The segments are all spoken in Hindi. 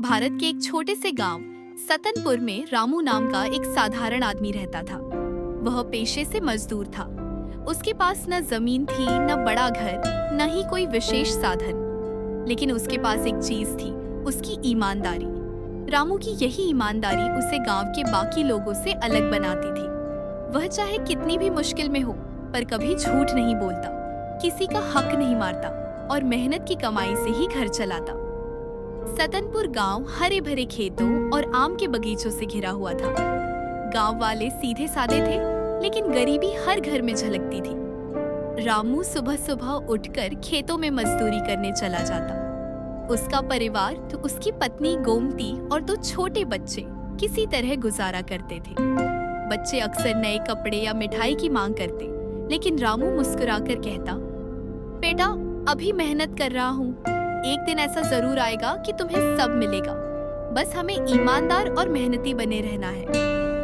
भारत के एक छोटे से गांव सतनपुर में रामू नाम का एक साधारण आदमी रहता था। वह पेशे से मजदूर था। उसके पास न जमीन थी, न बड़ा घर, न ही कोई विशेष साधन। लेकिन उसके पास एक चीज थी, उसकी ईमानदारी। रामू की यही ईमानदारी उसे गांव के बाकी लोगों से अलग बनाती थी। वह चाहे कितनी भी मुश्किल में हो, पर कभी झूठ नहीं बोलता, किसी का हक नहीं मारता और मेहनत की कमाई से ही घर चलाता। सतनपुर गांव हरे भरे खेतों और आम के बगीचों से घिरा हुआ था। गांव वाले सीधे साधे थे, लेकिन गरीबी हर घर में झलकती थी। रामू सुबह सुबह उठकर खेतों में मजदूरी करने चला जाता। उसका परिवार तो उसकी पत्नी गोमती और दो छोटे बच्चे किसी तरह गुजारा करते थे। बच्चे अक्सर नए कपड़े या मिठाई की मांग करते, लेकिन रामू मुस्कुराकर कहता, बेटा अभी मेहनत कर रहा हूँ, एक दिन ऐसा जरूर आएगा कि तुम्हें सब मिलेगा। बस हमें ईमानदार और मेहनती बने रहना है।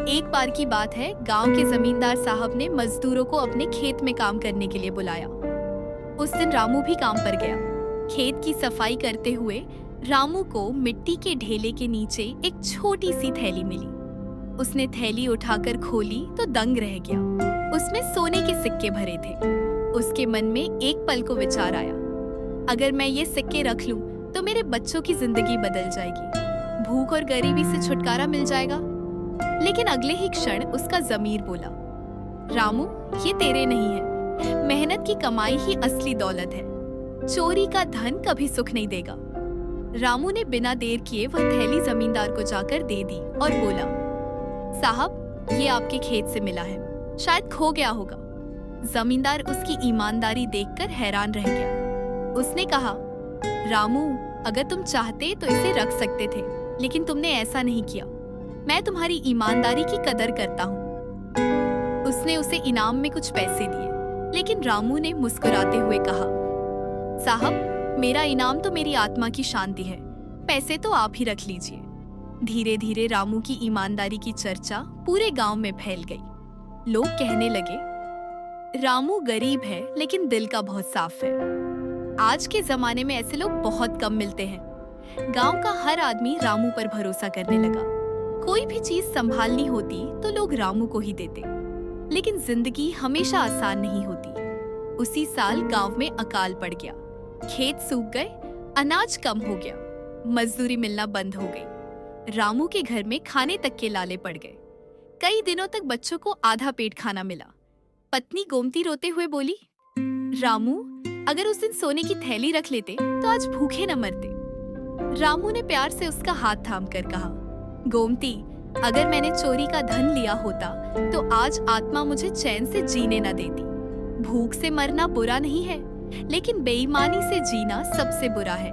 एक बार की बात है, गांव के जमींदार साहब ने मजदूरों को अपने खेत में काम करने के लिए बुलाया। उस दिन रामू भी काम पर गया। खेत की सफाई करते हुए रामू को मिट्टी के ढेले के नीचे एक छोटी सी थैली मिली। उसने थैली उठाकर खोली तो दंग रह गया। उसमें सोने के सिक्के भरे थे। उसके मन में एक पल को विचार आया, अगर मैं ये सिक्के रख लूं तो मेरे बच्चों की जिंदगी बदल जाएगी, भूख और गरीबी से छुटकारा मिल जाएगा। लेकिन अगले ही क्षण उसका ज़मीर बोला, रामू ये तेरे नहीं है, मेहनत की कमाई ही असली दौलत है। चोरी का धन कभी सुख नहीं देगा। रामू ने बिना देर किए वह थैली जमींदार को जाकर दे दी और बोला, साहब ये आपके खेत से मिला है, शायद खो गया होगा। जमींदार उसकी ईमानदारी देखकर हैरान रह गया। उसने कहा, रामू अगर तुम चाहते तो इसे रख सकते थे, लेकिन तुमने ऐसा नहीं किया। मैं तुम्हारी ईमानदारी की कदर करता हूँ। उसने उसे इनाम में कुछ पैसे दिए, लेकिन रामू ने मुस्कुराते हुए कहा, साहब मेरा इनाम तो मेरी आत्मा की शांति है, पैसे तो आप ही रख लीजिए। धीरे धीरे रामू की ईमानदारी की चर्चा पूरे गांव में फैल गई। लोग कहने लगे, रामू गरीब है लेकिन दिल का बहुत साफ है। आज के जमाने में ऐसे लोग बहुत कम मिलते हैं। गांव का हर आदमी रामू पर भरोसा करने लगा। कोई भी चीज संभालनी होती तो लोग रामू को ही देते। लेकिन जिंदगी हमेशा आसान नहीं होती। उसी साल गांव में अकाल पड़ गया। खेत सूख गए, अनाज कम हो गया, मजदूरी मिलना बंद हो गई। रामू के घर में खाने तक के लाले पड़ गए। कई दिनों तक बच्चों को आधा पेट खाना मिला। पत्नी गोमती रोते हुए बोली, रामू अगर उस दिन सोने की थैली रख लेते तो आज भूखे न मरते। रामू ने प्यार से उसका हाथ थामकर कहा, गोमती अगर मैंने चोरी का धन लिया होता तो आज आत्मा मुझे चैन से जीने न देती। भूख से मरना बुरा नहीं है, लेकिन बेईमानी से जीना सबसे बुरा है।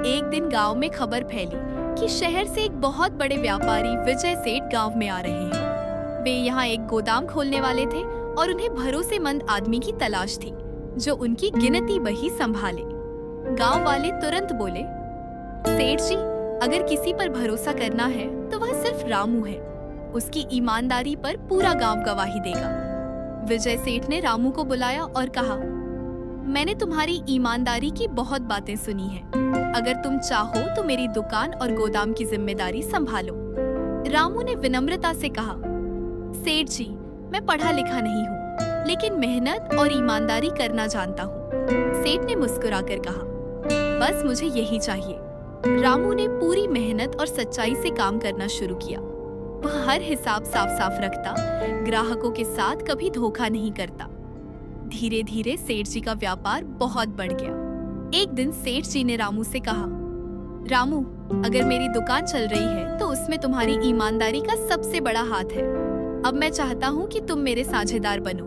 एक दिन गांव में खबर फैली कि शहर से एक बहुत बड़े व्यापारी विजय सेठ गांव में आ रहे हैं। वे यहाँ एक गोदाम खोलने वाले थे और उन्हें भरोसेमंद आदमी की तलाश थी जो उनकी गिनती बही संभाले। गांव वाले तुरंत बोले, सेठ जी अगर किसी पर भरोसा करना है तो वह सिर्फ रामू है। उसकी ईमानदारी पर पूरा गांव गवाही देगा। विजय सेठ ने रामू को बुलाया और कहा, मैंने तुम्हारी ईमानदारी की बहुत बातें सुनी हैं। अगर तुम चाहो तो मेरी दुकान और गोदाम की जिम्मेदारी संभालो। रामू ने विनम्रता से कहा, सेठ जी मैं पढ़ा लिखा नहीं हूँ, लेकिन मेहनत और ईमानदारी करना जानता हूँ। सेठ ने मुस्कुराकर कहा, बस मुझे यही चाहिए। रामू ने पूरी मेहनत और सच्चाई से काम करना शुरू किया। वह हर हिसाब साफ साफ रखता, ग्राहकों के साथ कभी धोखा नहीं करता। धीरे धीरे सेठ जी का व्यापार बहुत बढ़ गया। एक दिन सेठ जी ने रामू से कहा, रामू अगर मेरी दुकान चल रही है तो उसमें तुम्हारी ईमानदारी का सबसे बड़ा हाथ है। अब मैं चाहता हूँ कि तुम मेरे साझेदार बनो।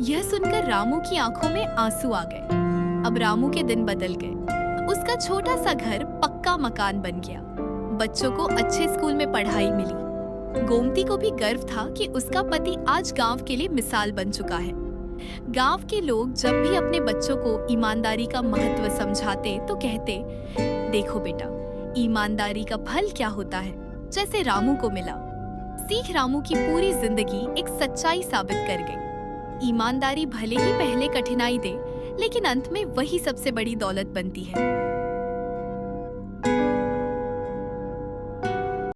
यह सुनकर रामू की आंखों में आंसू आ गए। अब रामू के दिन बदल गए। उसका छोटा सा घर पक्का मकान बन गया। बच्चों को अच्छे स्कूल में पढ़ाई मिली। गोमती को भी गर्व था कि उसका पति आज गांव के लिए मिसाल बन चुका है। गांव के लोग जब भी अपने बच्चों को ईमानदारी का महत्व समझाते तो कहते, देखो बेटा ईमानदारी का फल क्या होता है, जैसे रामू को मिला। सीख रामू की पूरी जिंदगी एक सच्चाई साबित कर गई। ईमानदारी भले ही पहले कठिनाई दे, लेकिन अंत में वही सबसे बड़ी दौलत बनती है।